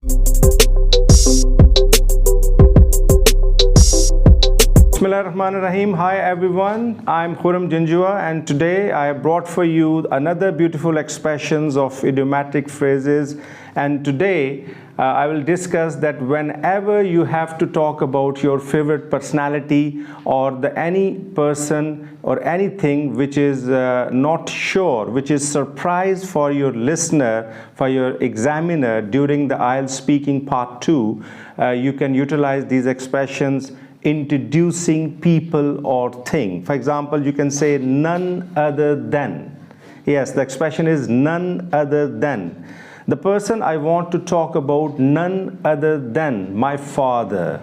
Bismillahirrahmanirrahim. Hi everyone, I'm Janjua, and today I have brought for you another beautiful expressions of idiomatic phrases. And today I will discuss that whenever you have to talk about your favorite personality or any person or anything which is not sure, which is surprise for your listener, for your examiner during the IELTS speaking part 2, you can utilize these expressions introducing people or thing. For example, you can say none other than. Yes, the expression is none other than. The person I want to talk about, none other than my father.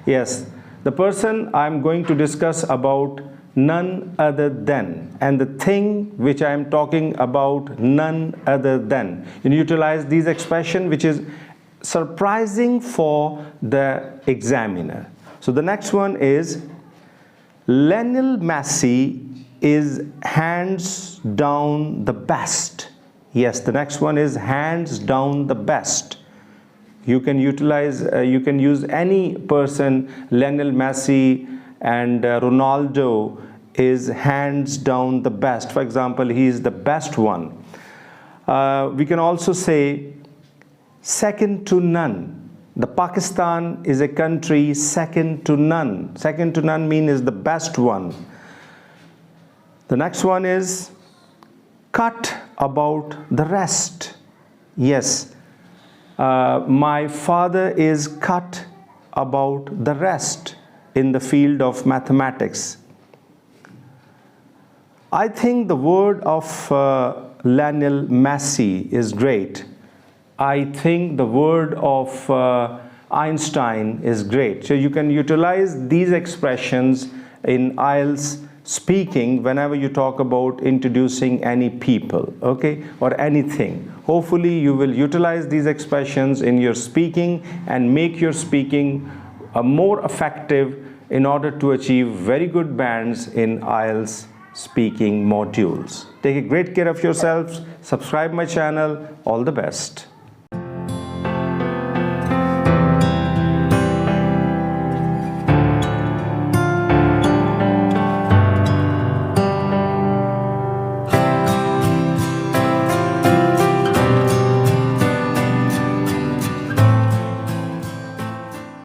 Yes, the person I'm going to discuss about, none other than. And the thing which I am talking about, none other than. You utilize these expressions which is surprising for the examiner. So the next one is Lionel Messi is hands down the best. Yes, the next one is hands down the best. You can utilize, you can use any person, Lionel Messi and Ronaldo is hands down the best. For example, he is the best one. We can also say second to none. The Pakistan is a country second to none. Second to none means is the best one. The next one is cut about the rest. Yes, my father is cut about the rest in the field of mathematics. I think the word of Lionel Messi is great. I think the word of Einstein is great. So you can utilize these expressions in IELTS speaking whenever you talk about introducing any people, okay, or anything. Hopefully you will utilize these expressions in your speaking and make your speaking more effective in order to achieve very good bands in IELTS speaking modules. Take a great care of yourselves. Subscribe my channel. All the best.